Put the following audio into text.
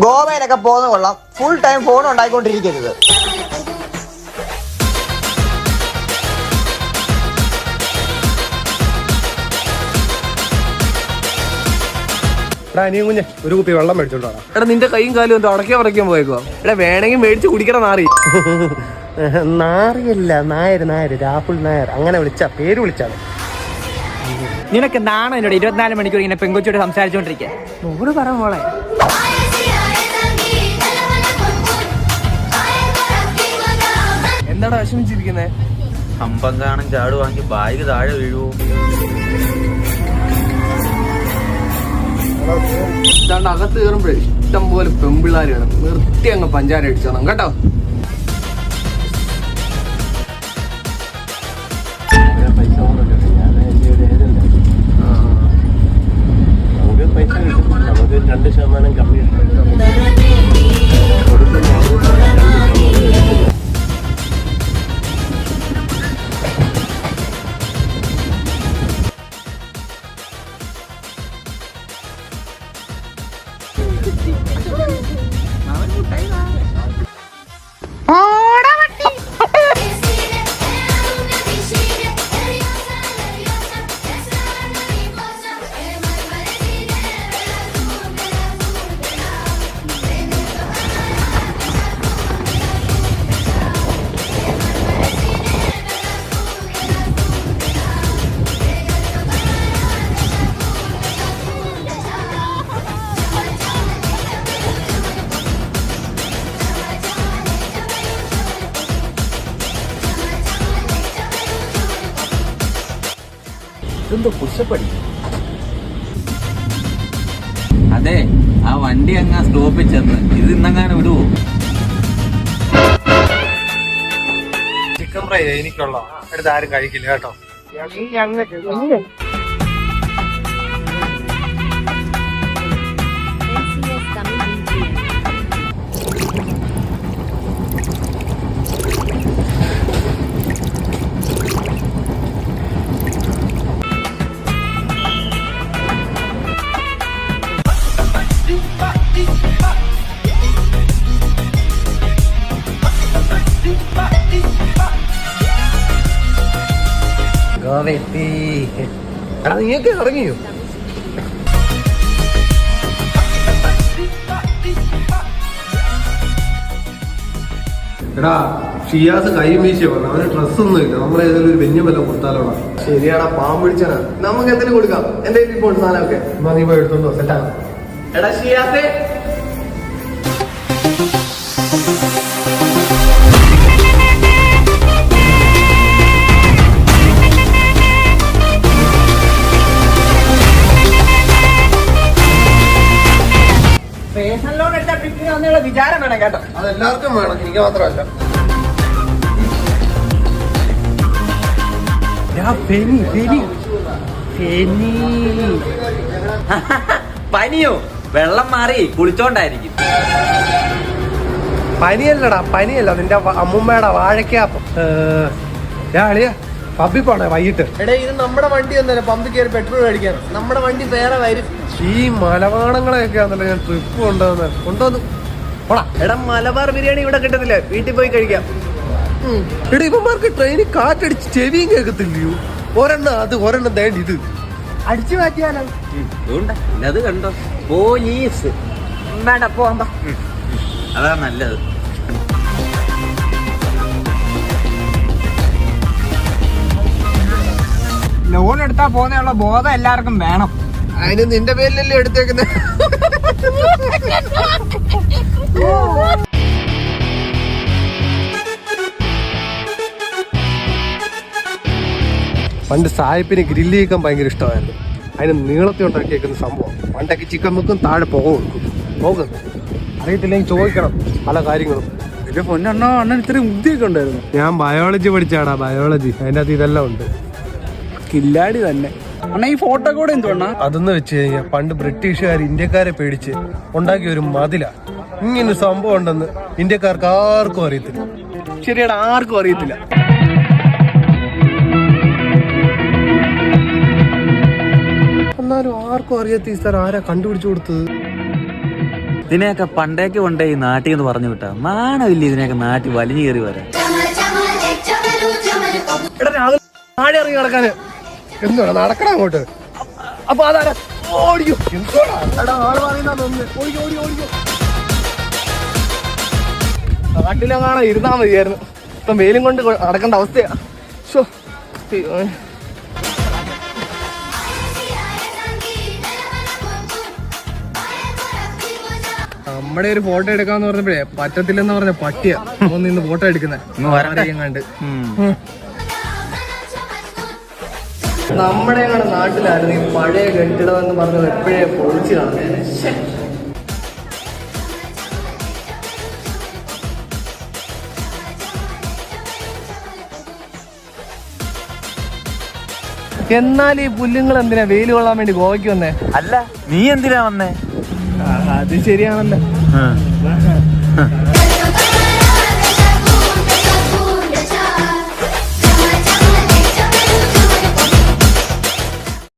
ഗോവയിലൊക്കെ പോകുന്ന കൊള്ളാം, full time phone ഉണ്ടായിക്കൊണ്ടിരിക്കരുത്. കുഞ്ഞെ ഒരു കുപ്പി വെള്ളം മേടിച്ചോണ്ടാ. എടാ നിന്റെ കൈയും കാലും എന്തോ അടയ്ക്കാൻ പോയേക്കോ. എടാ വേണമെങ്കിൽ മേടിച്ച് കുടിക്കണം. നാറിയല്ല, നായര് രാഹുൽ നായർ, അങ്ങനെ പേര് വിളിച്ചാണ്. നിനക്ക് നാണോ എന്നോട് 24 മണിക്കൂർ ഇങ്ങനെ പെങ്കൊച്ചോട് സംസാരിച്ചോണ്ടിരിക്കാൻ? നോട് പറ മോളെ. എന്താടാ വിഷമിച്ചിരിക്കുന്നേ? അമ്പം കാണും ചാട് വാങ്ങി ബാഗ് താഴെ വീഴുവോ? ഇതാണ്ട് അകത്ത് കയറുമ്പോഴേ ഇഷ്ടം പോലെ പെമ്പിള്ളാരാണ്. നിർത്തി അങ്ങ് പഞ്ചാര അടിച്ചോണം കേട്ടോ. പൈസ കിട്ടും, നമുക്ക് 2% കമ്മി. ഇതെന്തോ കുശപ്പടി. അതെ, ആ വണ്ടി അങ്ങ് സ്റ്റോപ്പിൽ ചെന്ന് ഇത് ഇന്നങ്ങാനും വിടുവോ? ചിക്കൻ ഫ്രൈ എനിക്കുള്ള എടുത്ത് ആരും കഴിക്കില്ല കേട്ടോ. ഗോവയെത്തി. എടാ നീയൊക്കെ ഇറങ്ങിയോ? എടാ ഷിയാസ് കൈ വീശിയ പറഞ്ഞു, അവന് ഡ്രസ്സൊന്നും ഇല്ല. നമ്മളേതായാലും ഒരു വെഞ്ഞ വല്ല കൊടുത്താലോടാ. ശരിയാടാ, പാമ്പ് പിടിച്ചാ നമുക്ക് എന്തെങ്കിലും കൊടുക്കാം. എന്തെങ്കിലും ഇപ്പോൾ സാധനമൊക്കെ എന്നാ നീ പോയി എടുത്തോണ്ടോ, സെറ്റാണ്. എടാ ഷിയാസേ, പേഴ്സണൽ ലോൺ എടുത്ത ട്രിപ്പിന് വന്നുള്ള വിചാരം വേണം കേട്ടോ. അതെല്ലാവർക്കും വേണം, എനിക്ക് മാത്രമല്ല. പനിയോ? വെള്ളം മാറി കുളിച്ചോണ്ടായിരിക്കും. പനിയല്ല നിന്റെ അമ്മുമ്മയുടെ വാഴക്കാപ്പം. അളിയാ പബ്ബിൽ പോണേ വൈകിട്ട്. എടാ ഇത് നമ്മുടെ വണ്ടി ഒന്നല്ല, പമ്പിൽ കയറി പെട്രോൾ അടിക്കാൻ. നമ്മുടെ വണ്ടി വേറെ വരും. ഈ മലവാണങ്ങളെയൊക്കെ ആണല്ലോ ഞാൻ ട്രിപ്പ് കൊണ്ടുവന്നു. എടാ മലബാർ ബിരിയാണി ഇവിടെ കിട്ടത്തില്ല, വീട്ടിൽ പോയി കഴിക്കാം. എടാ ഇവന്മാർക്ക് ട്രെയിനിൽ കാറ്റടിച്ച് ചെവിയും കേൾക്കത്തില്ലയോ? ഒരെണ്ണം തേണ്ടി ഇത് അടിച്ചു മാറ്റിയാലോ? അത് കണ്ടോ, പോലീസ് വേണ്ട, പോവാ. അതാ നല്ലത്. ലോൺ എടുത്താ പോകുന്നുള്ള ബോധം എല്ലാവർക്കും വേണം. അതിന് നിന്റെ പേരിലല്ലേ എടുത്തേക്കുന്നത്? പണ്ട് സായിപ്പിന് ഗ്രില്ല് ചിക്കൻ ഭയങ്കര ഇഷ്ടമായിരുന്നു. അതിന് നീളത്തിൽ ഉണ്ടാക്കിയേക്കുന്ന സംഭവം. പണ്ടൊക്കെ ചിക്കൻ വെക്കും, താഴെ പുക കൊടുക്കും. അറിയത്തില്ലെങ്കിൽ ചോദിക്കണം പല കാര്യങ്ങളും. എന്റെ പൊന്നെണ്ണോ, അണ്ണൻ ഇത്രയും ബുദ്ധിയൊക്കെ ഉണ്ടായിരുന്നു. ഞാൻ ബയോളജി പഠിച്ചാടാ, ബയോളജി. അതിൻ്റെ അകത്ത് ഇതെല്ലാം ഉണ്ട്. കില്ലാടി തന്നെ. അണ്ണാ ഈ ഫോട്ടോ കൂടെ എന്തുവാ? അതെന്ന് വെച്ച് കഴിഞ്ഞാൽ പണ്ട് ബ്രിട്ടീഷുകാർ ഇന്ത്യക്കാരെ പേടിച്ച് ഉണ്ടാക്കിയ ഒരു മതില. ഇങ്ങനെ സംഭവം ഉണ്ടെന്ന് ഇന്ത്യക്കാർക്ക് ആർക്കും അറിയത്തില്ല. ശരിയാണ്, ആർക്കും അറിയത്തില്ല. എന്നാലും ആർക്കും അറിയാത്ത ഈ സ്ഥലം ആരാ കണ്ടുപിടിച്ചു കൊടുത്തത്? ഇതിനെയൊക്കെ പണ്ടേക്ക് കൊണ്ടേ ഈ നാട്ടിൽ എന്ന് പറഞ്ഞു വിട്ടാ നാണമില്ല ഇതിനെയൊക്കെ നാട്ടിൽ വലിഞ്ഞു കയറി വരാൻ. എടാ രാവിലെ താഴെ ഇറങ്ങി നടക്കാന് എന്തുവാ നടക്കണം അങ്ങോട്ട്. അപ്പൊ അതാരാ ഓടിക്കോ എന്തോടാ എടാ ആള് പറയുന്ന ഓടിക്കോ ഓടിക്കോ ഓടിക്കോ. നാട്ടിലെങ്ങാണോ ഇരുന്നാ മതിയായിരുന്നു. ഇപ്പം വെയിലും കൊണ്ട് നടക്കേണ്ട അവസ്ഥയാ. നമ്മുടെ ഒരു ഫോട്ടോ എടുക്കാന്ന് പറഞ്ഞപ്പോഴേ പറ്റത്തില്ലെന്ന് പറഞ്ഞ പട്ടിയാ നിന്ന് ഫോട്ടോ എടുക്കുന്നത്. നമ്മുടെ നാട്ടിലായിരുന്നു ഈ പഴയ കെട്ടിടം എന്ന് പറഞ്ഞത് എപ്പോഴേ പൊളിച്ചു കാണുന്നത്. എന്നാൽ ഈ പുല്ലുങ്ങൾ എന്തിനാ വെയിൽ കൊള്ളാൻ വേണ്ടി ഗോവയ്ക്ക് വന്നേ? അല്ല നീ എന്തിനാ വന്നേ? അത് ശരിയാണല്ലോ.